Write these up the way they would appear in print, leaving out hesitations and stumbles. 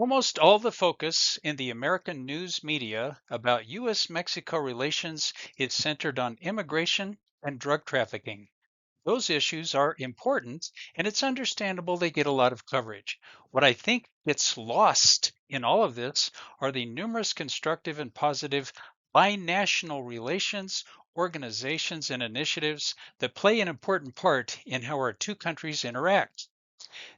Almost all the focus in the American news media about U.S. Mexico relations is centered on immigration and drug trafficking. Those issues are important, and it's understandable they get a lot of coverage. What I think gets lost in all of this are the numerous constructive and positive binational relations, organizations, and initiatives that play an important part in how our two countries interact.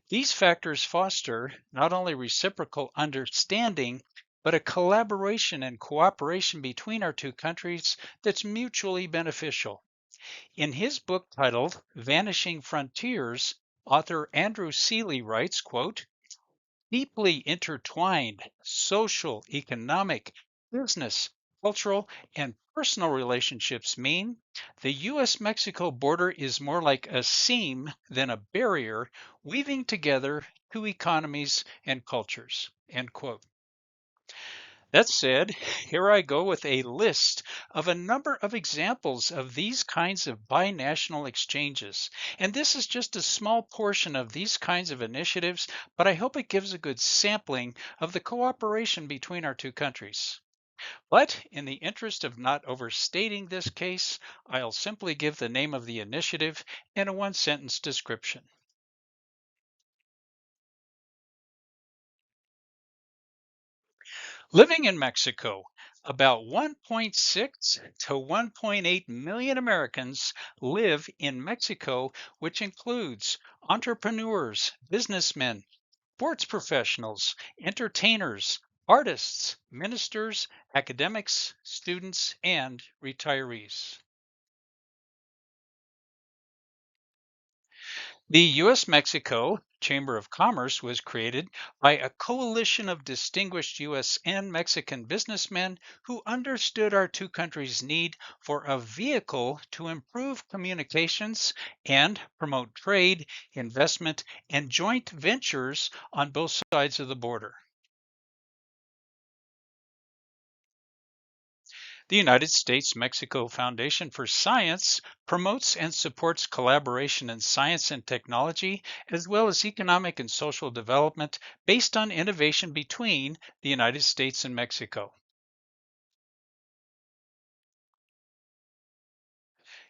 These factors foster not only reciprocal understanding, but a collaboration and cooperation between our two countries that's mutually beneficial. In his book titled Vanishing Frontiers, author Andrew Seeley writes, quote, deeply intertwined social, economic, business, cultural, and personal relationships mean the U.S. Mexico border is more like a seam than a barrier, weaving together two economies and cultures. End quote. That said, here I go with a list of a number of examples of these kinds of binational exchanges. And this is just a small portion of these kinds of initiatives, but I hope it gives a good sampling of the cooperation between our two countries. But in the interest of not overstating this case, I'll simply give the name of the initiative in a one-sentence description. Living in Mexico, about 1.6 to 1.8 million Americans live in Mexico, which includes entrepreneurs, businessmen, sports professionals, entertainers, artists, ministers, academics, students, and retirees. The U.S. Mexico Chamber of Commerce was created by a coalition of distinguished U.S. and Mexican businessmen who understood our two countries' need for a vehicle to improve communications and promote trade, investment, and joint ventures on both sides of the border. The United States Mexico Foundation for Science promotes and supports collaboration in science and technology, as well as economic and social development based on innovation between the United States and Mexico.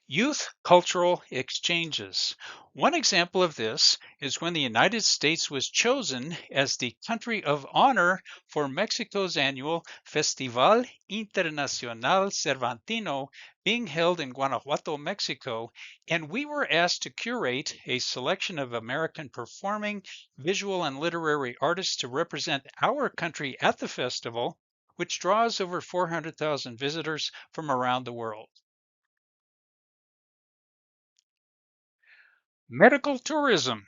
Youth cultural exchanges. One example of this is when the United States was chosen as the country of honor for Mexico's annual Festival Internacional Cervantino being held in Guanajuato, Mexico, and we were asked to curate a selection of American performing, visual, and literary artists to represent our country at the festival, which draws over 400,000 visitors from around the world. Medical tourism.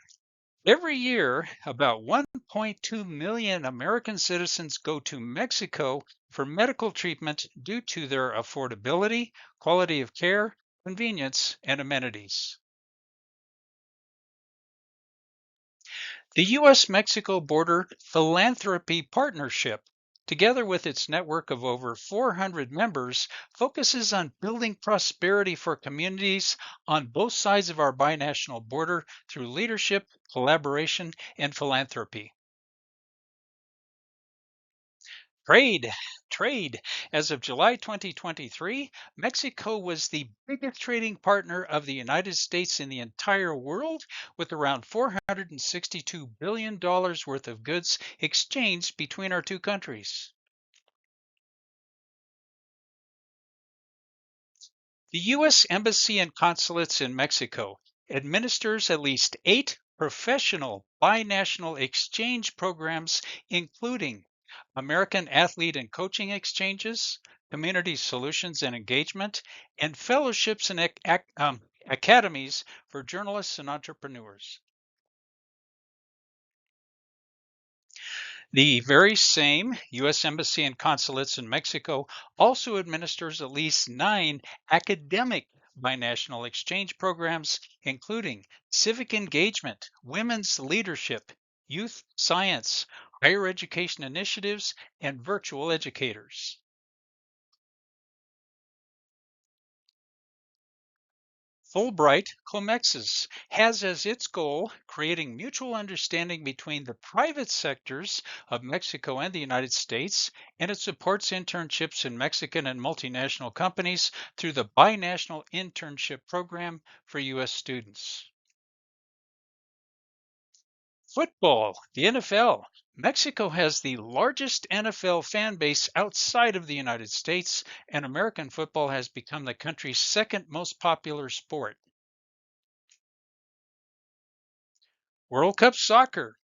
Every year, about 1.2 million American citizens go to Mexico for medical treatment due to their affordability, quality of care, convenience, and amenities. The U.S. Mexico Border Philanthropy Partnership, together with its network of over 400 members, focuses on building prosperity for communities on both sides of our binational border through leadership, collaboration, and philanthropy. Trade. Trade. As of July 2023, Mexico was the biggest trading partner of the United States in the entire world, with around $462 billion worth of goods exchanged between our two countries. The U.S. Embassy and Consulates in Mexico administers at least 8 professional binational exchange programs, including American Athlete and Coaching Exchanges, Community Solutions and Engagement, and fellowships and academies for journalists and entrepreneurs. The very same U.S. Embassy and Consulates in Mexico also administers at least 9 academic binational exchange programs, including civic engagement, women's leadership, youth science, higher education initiatives, and virtual educators. Fulbright Comexis has as its goal creating mutual understanding between the private sectors of Mexico and the United States, and it supports internships in Mexican and multinational companies through the Binational Internship Program for U.S. students. Football, the NFL. Mexico has the largest NFL fan base outside of the United States, and American football has become the country's second most popular sport. World Cup soccer.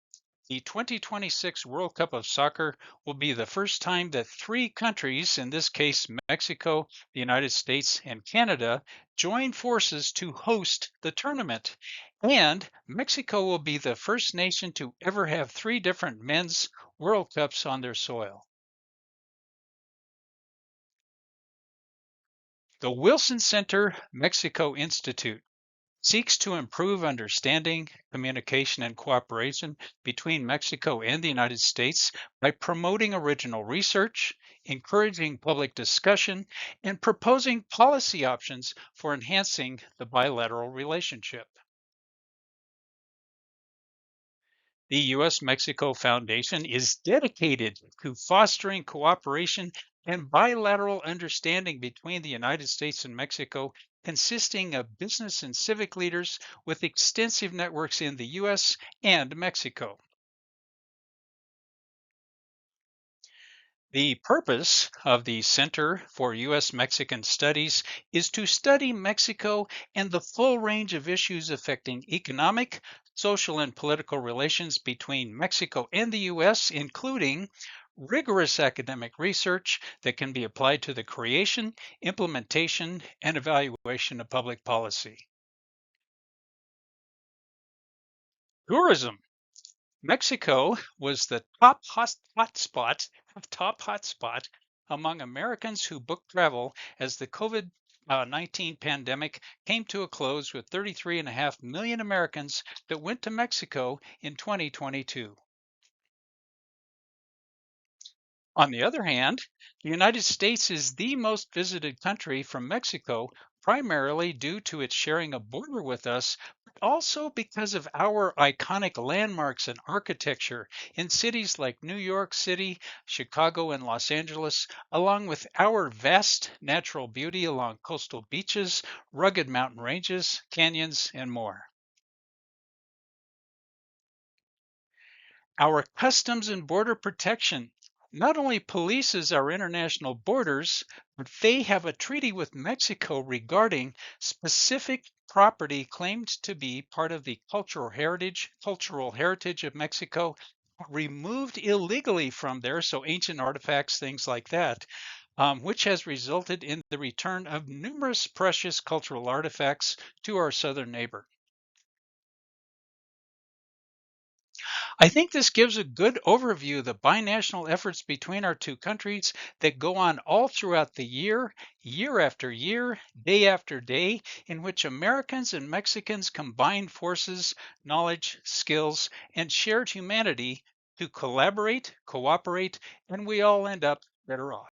The 2026 World Cup of Soccer will be the first time that three countries, in this case Mexico, the United States, and Canada, join forces to host the tournament. And Mexico will be the first nation to ever have three different men's World Cups on their soil. The Wilson Center Mexico Institute seeks to improve understanding, communication, and cooperation between Mexico and the United States by promoting original research, encouraging public discussion, and proposing policy options for enhancing the bilateral relationship. The U.S. Mexico Foundation is dedicated to fostering cooperation and bilateral understanding between the United States and Mexico, consisting of business and civic leaders with extensive networks in the U.S. and Mexico. The purpose of the Center for U.S. Mexican Studies is to study Mexico and the full range of issues affecting economic, social, and political relations between Mexico and the U.S., including rigorous academic research that can be applied to the creation, implementation, and evaluation of public policy. Tourism. Mexico was the top hotspot among Americans who booked travel as the COVID-19 pandemic came to a close with 33.5 million Americans that went to Mexico in 2022. On the other hand, the United States is the most visited country from Mexico, primarily due to its sharing a border with us, but also because of our iconic landmarks and architecture in cities like New York City, Chicago, and Los Angeles, along with our vast natural beauty along coastal beaches, rugged mountain ranges, canyons, and more. Our Customs and Border Protection not only polices our international borders, but they have a treaty with Mexico regarding specific property claimed to be part of the cultural heritage of Mexico, removed illegally from there, so ancient artifacts, things like that, which has resulted in the return of numerous precious cultural artifacts to our southern neighbor. I think this gives a good overview of the binational efforts between our two countries that go on all throughout the year, year after year, day after day, in which Americans and Mexicans combine forces, knowledge, skills, and shared humanity to collaborate, cooperate, and we all end up better off.